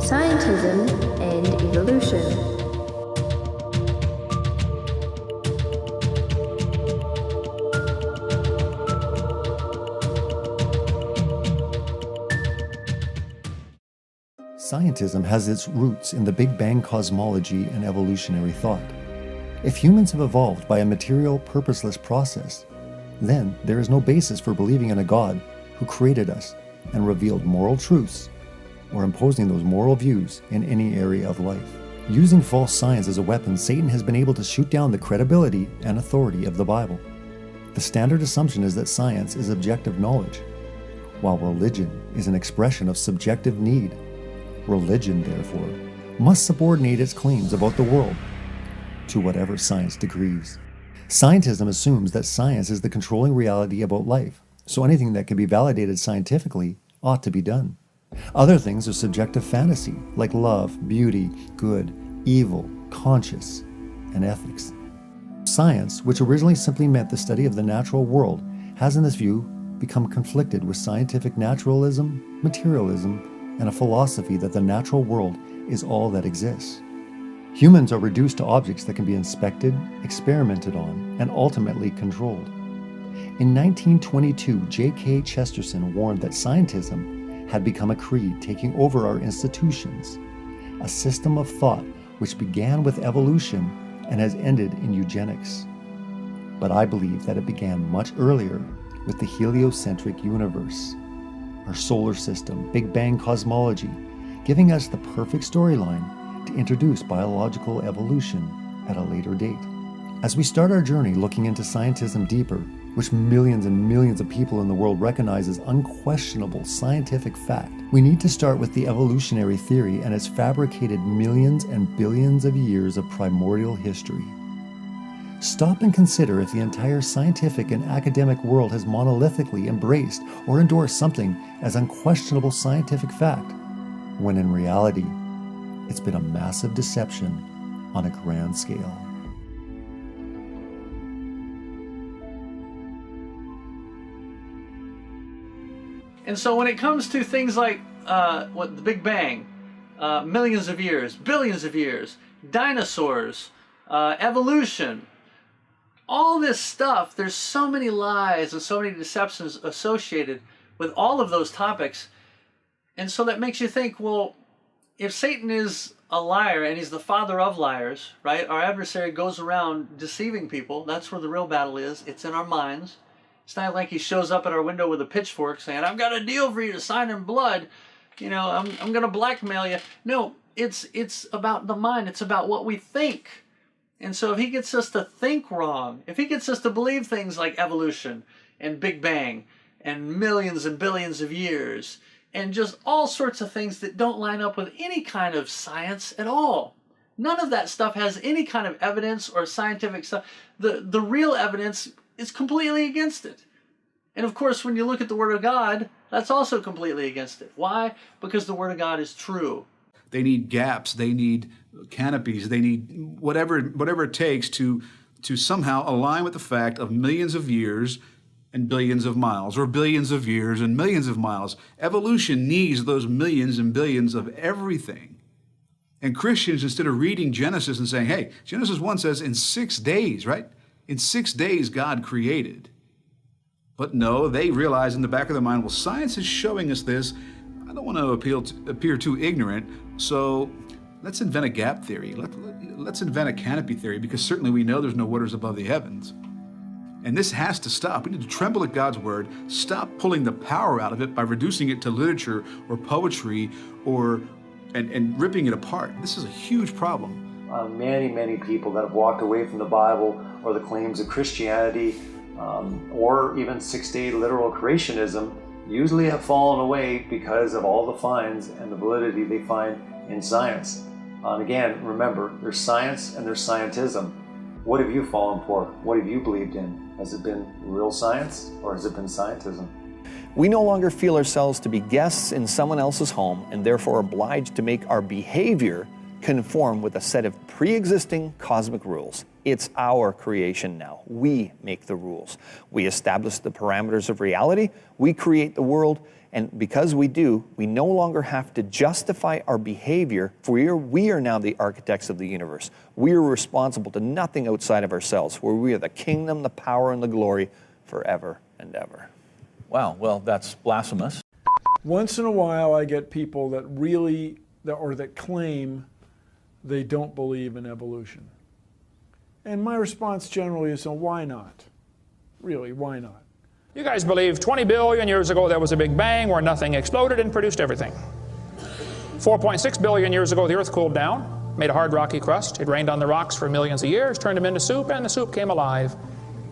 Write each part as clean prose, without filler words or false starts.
Scientism and Evolution. Scientism has its roots in the Big Bang cosmology and evolutionary thought. If humans have evolved by a material, purposeless process, then there is no basis for believing in a God who created us and revealed moral truths or imposing those moral views in any area of life. Using false science as a weapon, Satan has been able to shoot down the credibility and authority of the Bible. The standard assumption is that science is objective knowledge, while religion is an expression of subjective need. Religion, therefore, must subordinate its claims about the world to whatever science decrees. Scientism assumes that science is the controlling reality about life, so anything that can be validated scientifically ought to be done. Other things are subjective fantasy, like love, beauty, good, evil, conscious, and ethics. Science, which originally simply meant the study of the natural world, has in this view become conflicted with scientific naturalism, materialism, and a philosophy that the natural world is all that exists. Humans are reduced to objects that can be inspected, experimented on, and ultimately controlled. In 1922, G.K. Chesterton warned that scientism had become a creed taking over our institutions, a system of thought which began with evolution and has ended in eugenics. But I believe that it began much earlier with the heliocentric universe, our solar system, Big Bang cosmology, giving us the perfect storyline to introduce biological evolution at a later date. As we start our journey looking into scientism deeper, which millions and millions of people in the world recognize as unquestionable scientific fact, we need to start with the evolutionary theory and its fabricated millions and billions of years of primordial history. Stop and consider if the entire scientific and academic world has monolithically embraced or endorsed something as unquestionable scientific fact, when in reality, it's been a massive deception on a grand scale. And so when it comes to things like the Big Bang, millions of years, billions of years, dinosaurs, evolution, all this stuff, there's so many lies and so many deceptions associated with all of those topics. And so that makes you think, well, if Satan is a liar and he's the father of liars, right? Our adversary goes around deceiving people. That's where the real battle is. It's in our minds. It's not like he shows up at our window with a pitchfork saying, I've got a deal for you to sign in blood. You know, I'm going to blackmail you. No, it's about the mind. It's about what we think. And so if he gets us to think wrong, if he gets us to believe things like evolution and Big Bang and millions and billions of years and just all sorts of things that don't line up with any kind of science at all. None of that stuff has any kind of evidence or scientific stuff. The real evidence is completely against it. And of course, when you look at the Word of God, that's also completely against it. Why? Because the Word of God is true. They need gaps, they need canopies, they need whatever it takes to somehow align with the fact of millions of years and billions of miles, or billions of years and millions of miles. Evolution needs those millions and billions of everything. And Christians, instead of reading Genesis and saying, hey, Genesis 1 says in 6 days, right? In 6 days, God created. But no, they realize in the back of their mind, well, science is showing us this. I don't want to appear too ignorant, so let's invent a gap theory. Let's invent a canopy theory, because certainly we know there's no waters above the heavens. And this has to stop. We need to tremble at God's word, stop pulling the power out of it by reducing it to literature or poetry and ripping it apart. This is a huge problem. Many people that have walked away from the Bible or the claims of Christianity or even six-day literal creationism usually have fallen away because of all the finds and the validity they find in science. And again, remember, there's science and there's scientism. What have you fallen for? What have you believed in? Has it been real science or has it been scientism? We no longer feel ourselves to be guests in someone else's home and therefore obliged to make our behavior conform with a set of pre-existing cosmic rules. It's our creation now. We make the rules. We establish the parameters of reality. We create the world. And because we do, we no longer have to justify our behavior, for we are now the architects of the universe. We are responsible to nothing outside of ourselves, where we are the kingdom, the power, and the glory forever and ever. Wow, well, that's blasphemous. Once in a while, I get people that really, that claim they don't believe in evolution. And my response generally is, well, why not? Really, why not? You guys believe 20 billion years ago there was a big bang where nothing exploded and produced everything. 4.6 billion years ago the earth cooled down, made a hard rocky crust. It rained on the rocks for millions of years, turned them into soup, and the soup came alive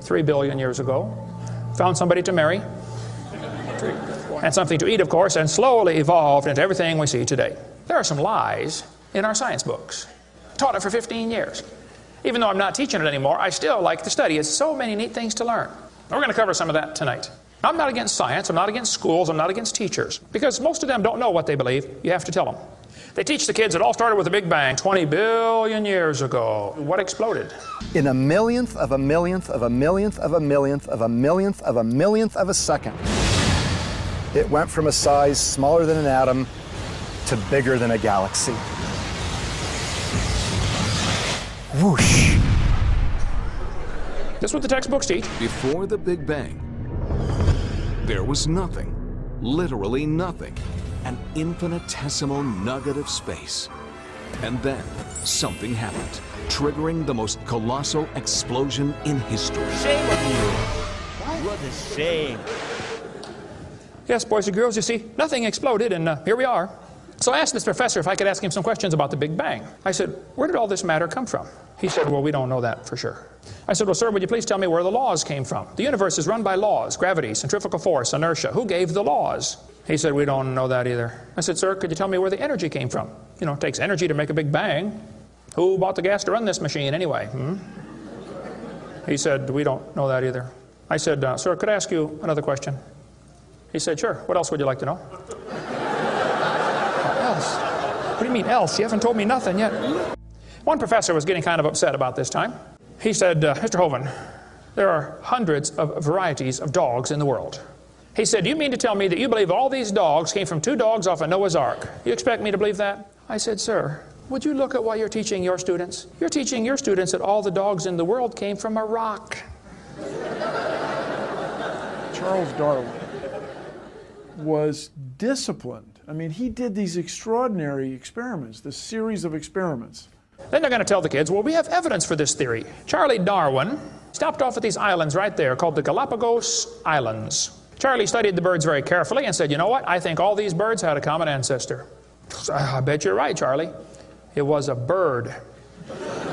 3 billion years ago. Found somebody to marry, and something to eat, of course, and slowly evolved into everything we see today. There are some lies in our science books. Taught it for 15 years. Even though I'm not teaching it anymore, I still like to study. It's so many neat things to learn. We're going to cover some of that tonight. I'm not against science, I'm not against schools, I'm not against teachers, because most of them don't know what they believe. You have to tell them. They teach the kids it all started with a big bang 20 billion years ago. What exploded? In a millionth of a millionth of a millionth of a millionth of a millionth of a millionth of a second, it went from a size smaller than an atom to bigger than a galaxy. Whoosh! This is what the textbooks teach. Before the Big Bang, there was nothing, literally nothing, an infinitesimal nugget of space. And then something happened, triggering the most colossal explosion in history. Shame on you. What a shame. Yes, boys and girls, you see, nothing exploded, and here we are. So I asked this professor if I could ask him some questions about the Big Bang. I said, where did all this matter come from? He said, well, we don't know that for sure. I said, well, sir, would you please tell me where the laws came from? The universe is run by laws, gravity, centrifugal force, inertia. Who gave the laws? He said, we don't know that either. I said, sir, could you tell me where the energy came from? You know, it takes energy to make a Big Bang. Who bought the gas to run this machine anyway? He said, we don't know that either. I said, sir, could I ask you another question? He said, sure. What else would you like to know? What else? What do you mean else? You haven't told me nothing yet. One professor was getting kind of upset about this time. He said, Mr. Hovind, there are hundreds of varieties of dogs in the world. He said, do you mean to tell me that you believe all these dogs came from 2 dogs off of Noah's Ark? You expect me to believe that? I said, sir, would you look at what you're teaching your students? You're teaching your students that all the dogs in the world came from a rock. Charles Darwin was disciplined. I mean, he did these extraordinary experiments, this series of experiments. Then they're going to tell the kids, well, we have evidence for this theory. Charlie Darwin stopped off at these islands right there called the Galapagos Islands. Charlie studied the birds very carefully and said, you know what? I think all these birds had a common ancestor. I bet you're right, Charlie. It was a bird.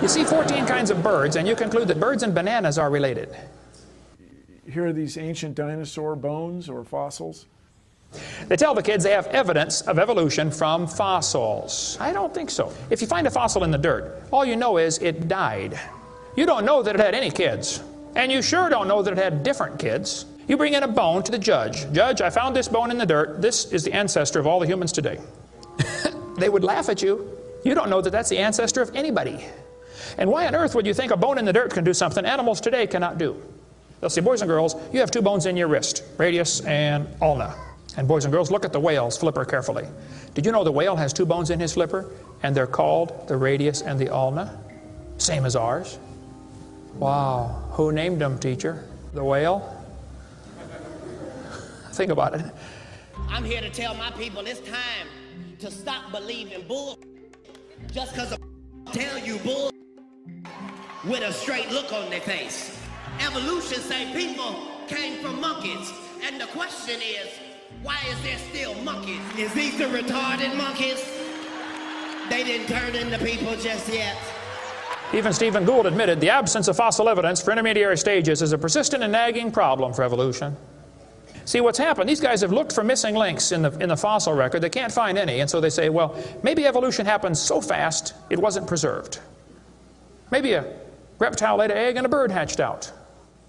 You see 14 kinds of birds, and you conclude that birds and bananas are related. Here are these ancient dinosaur bones or fossils. They tell the kids they have evidence of evolution from fossils. I don't think so. If you find a fossil in the dirt, all you know is it died. You don't know that it had any kids. And you sure don't know that it had different kids. You bring in a bone to the judge. Judge, I found this bone in the dirt. This is the ancestor of all the humans today. They would laugh at you. You don't know that that's the ancestor of anybody. And why on earth would you think a bone in the dirt can do something animals today cannot do? They'll say, boys and girls, you have 2 bones in your wrist, radius and ulna. And boys and girls, look at the whale's flipper carefully. Did you know the whale has 2 bones in his flipper? And they're called the radius and the ulna? Same as ours. Wow. Who named them, teacher? The whale? Think about it. I'm here to tell my people it's time to stop believing bull just because a tell you bull with a straight look on their face. Evolution say people came from monkeys. And the question is, why is there still monkeys? Is these the retarded monkeys? They didn't turn into people just yet. Even Stephen Gould admitted the absence of fossil evidence for intermediary stages is a persistent and nagging problem for evolution. See, what's happened, these guys have looked for missing links in the fossil record. They can't find any, and so they say, well, maybe evolution happened so fast it wasn't preserved. Maybe a reptile laid an egg and a bird hatched out.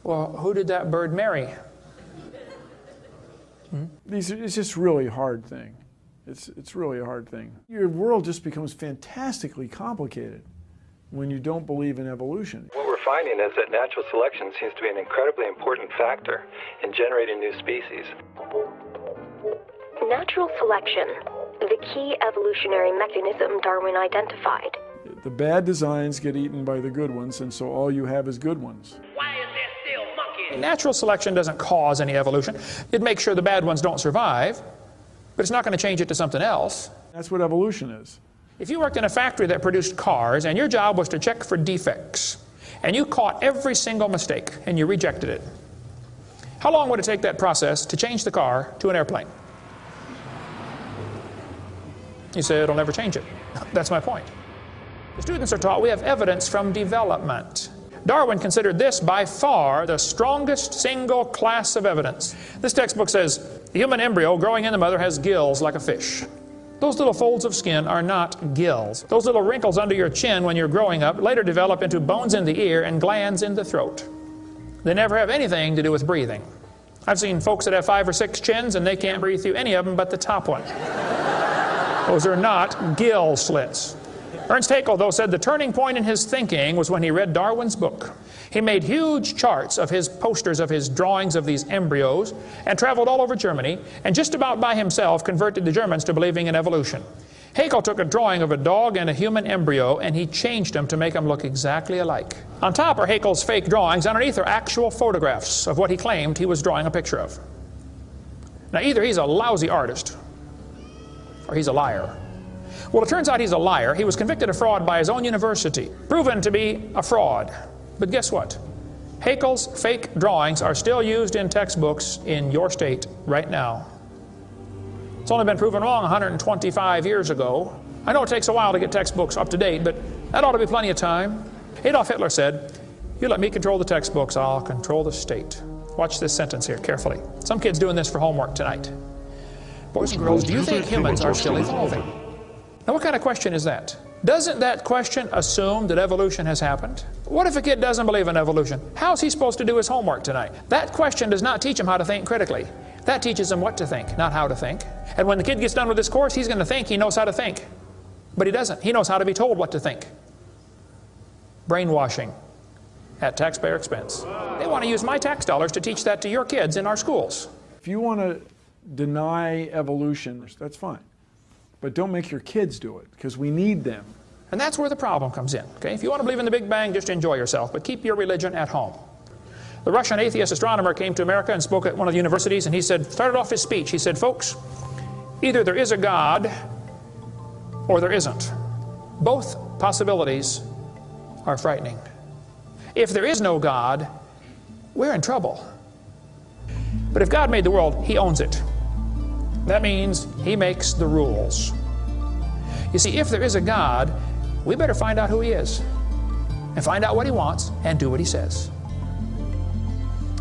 Well, who did that bird marry? It's just really hard thing. It's really a hard thing. Your world just becomes fantastically complicated when you don't believe in evolution. What we're finding is that natural selection seems to be an incredibly important factor in generating new species. Natural selection, the key evolutionary mechanism Darwin identified. The bad designs get eaten by the good ones, and so all you have is good ones. Why is there still monkeys? Natural selection doesn't cause any evolution. It makes sure the bad ones don't survive, but it's not going to change it to something else. That's what evolution is. If you worked in a factory that produced cars and your job was to check for defects, and you caught every single mistake and you rejected it, how long would it take that process to change the car to an airplane? You say it'll never change it. That's my point. The students are taught we have evidence from development. Darwin considered this by far the strongest single class of evidence. This textbook says the human embryo growing in the mother has gills like a fish. Those little folds of skin are not gills. Those little wrinkles under your chin when you're growing up later develop into bones in the ear and glands in the throat. They never have anything to do with breathing. I've seen folks that have 5 or 6 chins and they can't breathe through any of them but the top one. Those are not gill slits. Ernst Haeckel, though, said the turning point in his thinking was when he read Darwin's book. He made huge charts of his posters of his drawings of these embryos and traveled all over Germany and just about by himself converted the Germans to believing in evolution. Haeckel took a drawing of a dog and a human embryo and he changed them to make them look exactly alike. On top are Haeckel's fake drawings, underneath are actual photographs of what he claimed he was drawing a picture of. Now either he's a lousy artist or he's a liar. Well, it turns out he's a liar. He was convicted of fraud by his own university, proven to be a fraud. But guess what? Haeckel's fake drawings are still used in textbooks in your state right now. It's only been proven wrong 125 years ago. I know it takes a while to get textbooks up to date, but that ought to be plenty of time. Adolf Hitler said, "You let me control the textbooks, I'll control the state." Watch this sentence here carefully. Some kid's doing this for homework tonight. Boys and girls, do you think humans are still evolving? Now, what kind of question is that? Doesn't that question assume that evolution has happened? What if a kid doesn't believe in evolution? How's he supposed to do his homework tonight? That question does not teach him how to think critically. That teaches him what to think, not how to think. And when the kid gets done with this course, he's going to think he knows how to think. But he doesn't. He knows how to be told what to think. Brainwashing at taxpayer expense. They want to use my tax dollars to teach that to your kids in our schools. If you want to deny evolution, that's fine. But don't make your kids do it, because we need them. And that's where the problem comes in. Okay? If you want to believe in the Big Bang, just enjoy yourself, but keep your religion at home. The Russian atheist astronomer came to America and spoke at one of the universities, and he started off his speech, he said, "Folks, either there is a God or there isn't. Both possibilities are frightening. If there is no God, we're in trouble. But if God made the world, He owns it. That means He makes the rules. You see, if there is a God, we better find out who He is and find out what He wants and do what He says."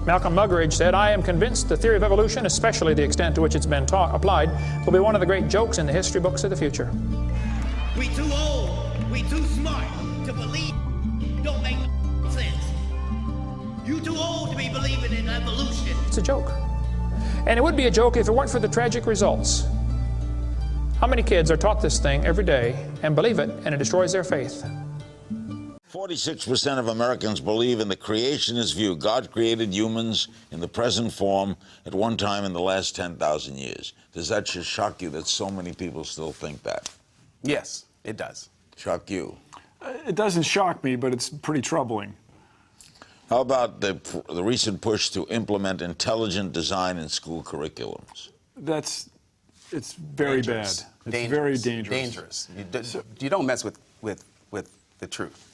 Malcolm Muggeridge said, "I am convinced the theory of evolution, especially the extent to which it's been applied, will be one of the great jokes in the history books of the future." We too old, we too smart to believe. Don't make sense. You too old to be believing in evolution. It's a joke. And it would be a joke if it weren't for the tragic results. How many kids are taught this thing every day and believe it, and it destroys their faith? 46% of Americans believe in the creationist view. God created humans in the present form at one time in the last 10,000 years. Does that just shock you that so many people still think that? Yes, it does. Shock you? It doesn't shock me, but it's pretty troubling. How about the recent push to implement intelligent design in school curriculums? It's very dangerous. bad. It's very dangerous. You don't mess with the truth.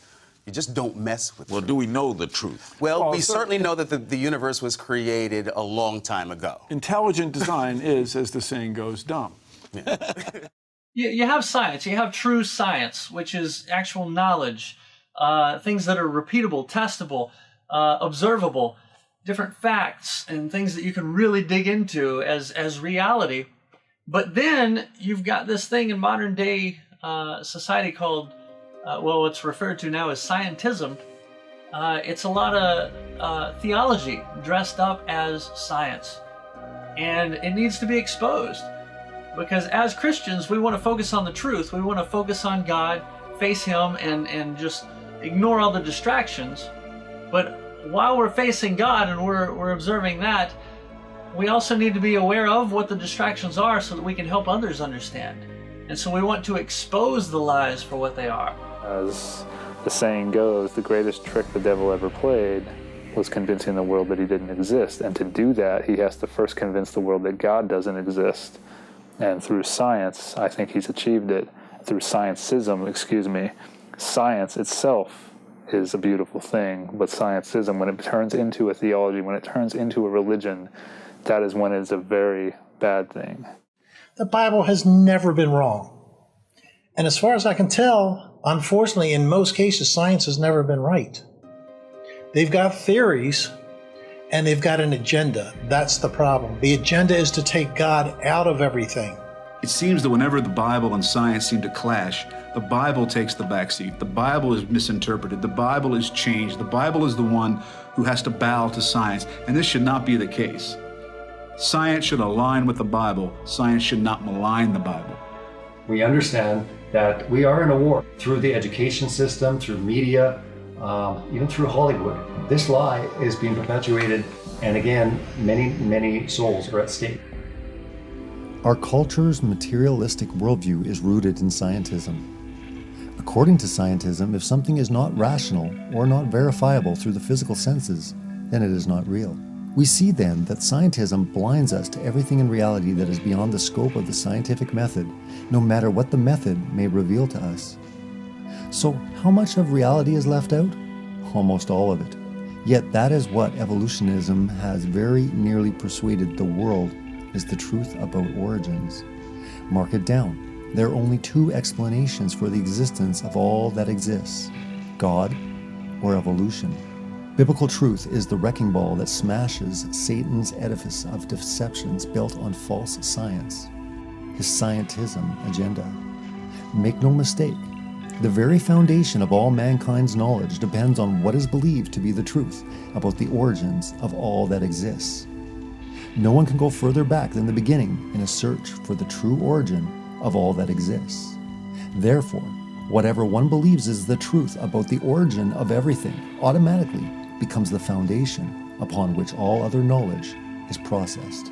You just don't mess with Well, do we know the truth? Well, we certainly know that the universe was created a long time ago. Intelligent design is, as the saying goes, dumb. You have science. You have true science, which is actual knowledge, things that are repeatable, testable, observable, different facts and things that you can really dig into as reality. But then you've got this thing in modern day society called, what's referred to now as Scientism. It's a lot of theology dressed up as science. And it needs to be exposed. Because as Christians, we want to focus on the truth. We want to focus on God, face Him, and just ignore all the distractions. But while we're facing God and we're observing that, we also need to be aware of what the distractions are so that we can help others understand. And so we want to expose the lies for what they are. As the saying goes, the greatest trick the devil ever played was convincing the world that he didn't exist. And to do that, he has to first convince the world that God doesn't exist. And through science, I think he's achieved it. Through scientism, science itself is a beautiful thing, but scientism, when it turns into a theology, when it turns into a religion, that is when it is a very bad thing. The Bible has never been wrong. And as far as I can tell, unfortunately, in most cases, science has never been right. They've got theories, and they've got an agenda. That's the problem. The agenda is to take God out of everything. It seems that whenever the Bible and science seem to clash, the Bible takes the backseat. The Bible is misinterpreted. The Bible is changed. The Bible is the one who has to bow to science. And this should not be the case. Science should align with the Bible. Science should not malign the Bible. We understand that we are in a war through the education system, through media, even through Hollywood. This lie is being perpetuated, and again, many souls are at stake. Our culture's materialistic worldview is rooted in scientism. According to scientism, if something is not rational or not verifiable through the physical senses, then it is not real. We see then that scientism blinds us to everything in reality that is beyond the scope of the scientific method, no matter what the method may reveal to us. So how much of reality is left out? Almost all of it. Yet that is what evolutionism has very nearly persuaded the world is the truth about origins. Mark it down. There are only two explanations for the existence of all that exists: God or evolution. Biblical truth is the wrecking ball that smashes Satan's edifice of deceptions built on false science, his scientism agenda. Make no mistake, the very foundation of all mankind's knowledge depends on what is believed to be the truth about the origins of all that exists. No one can go further back than the beginning in a search for the true origin of all that exists. Therefore, whatever one believes is the truth about the origin of everything automatically becomes the foundation upon which all other knowledge is processed.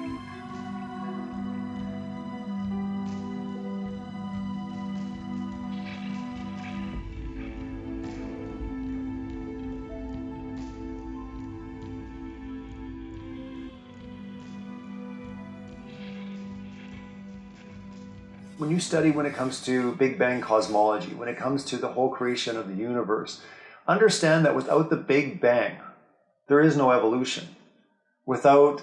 When you study when it comes to Big Bang cosmology, when it comes to the whole creation of the universe, understand that without the Big Bang, there is no evolution. Without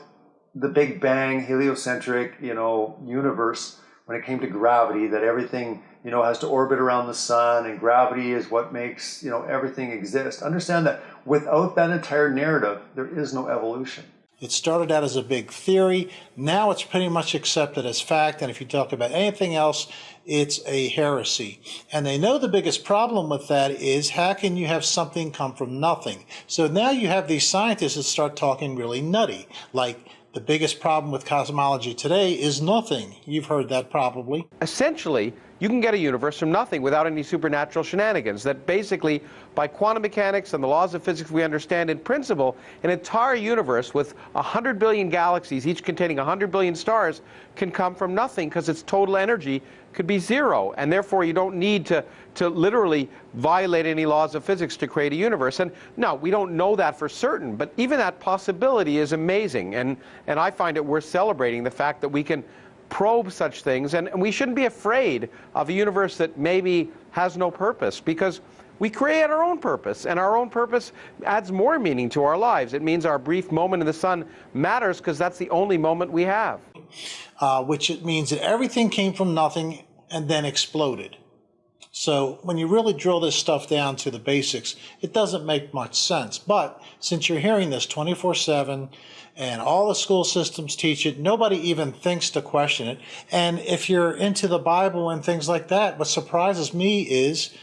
the Big Bang heliocentric, universe, when it came to gravity, that everything, has to orbit around the sun, and gravity is what makes, everything exist. Understand that without that entire narrative, there is no evolution. It started out as a big theory. Now it's pretty much accepted as fact. And if you talk about anything else, it's a heresy. And they know the biggest problem with that is how can you have something come from nothing? So now you have these scientists that start talking really nutty. Like the biggest problem with cosmology today is nothing. You've heard that probably. Essentially, you can get a universe from nothing without any supernatural shenanigans. That basically, by quantum mechanics and the laws of physics we understand in principle, an entire universe with 100 billion galaxies, each containing 100 billion stars, can come from nothing because its total energy could be zero. And therefore, you don't need to literally violate any laws of physics to create a universe. And no, we don't know that for certain, but even that possibility is amazing. And I find it worth celebrating the fact that we can probe such things, and we shouldn't be afraid of a universe that maybe has no purpose, because we create our own purpose, and our own purpose adds more meaning to our lives. It means our brief moment in the sun matters because that's the only moment we have. Which it means that everything came from nothing and then exploded. So when you really drill this stuff down to the basics, it doesn't make much sense. But since you're hearing this 24/7, and all the school systems teach it, nobody even thinks to question it. And if you're into the Bible and things like that, what surprises me is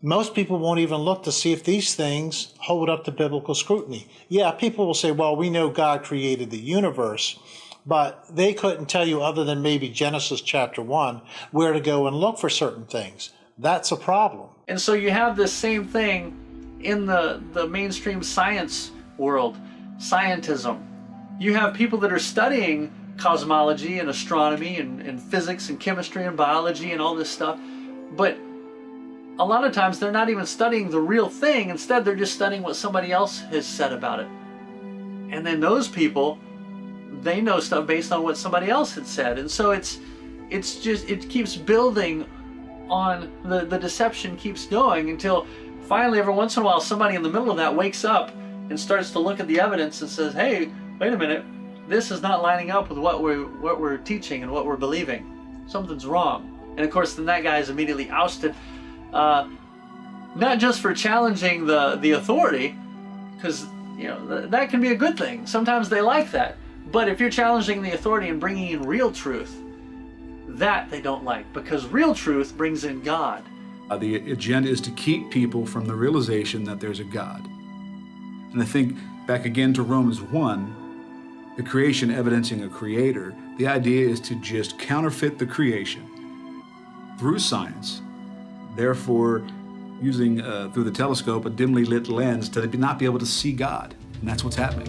most people won't even look to see if these things hold up to biblical scrutiny. Yeah, people will say, well, we know God created the universe, but they couldn't tell you, other than maybe Genesis chapter 1, where to go and look for certain things. That's a problem. And so you have this same thing in the mainstream science world, scientism. You have people that are studying cosmology and astronomy and physics and chemistry and biology and all this stuff, but a lot of times they're not even studying the real thing. Instead, they're just studying what somebody else has said about it. And then those people, they know stuff based on what somebody else had said. And so it keeps building on, the deception keeps going until finally every once in a while somebody in the middle of that wakes up and starts to look at the evidence and says, hey, wait a minute, this is not lining up with what we're teaching and what we're believing. Something's wrong. And of course then that guy is immediately ousted, not just for challenging the authority, because that can be a good thing. Sometimes they like that. But if you're challenging the authority and bringing in real truth, that they don't like, because real truth brings in God. The agenda is to keep people from the realization that there's a God. And I think back again to Romans 1, the creation evidencing a creator, the idea is to just counterfeit the creation through science, therefore using through the telescope a dimly lit lens to not be able to see God. And that's what's happening.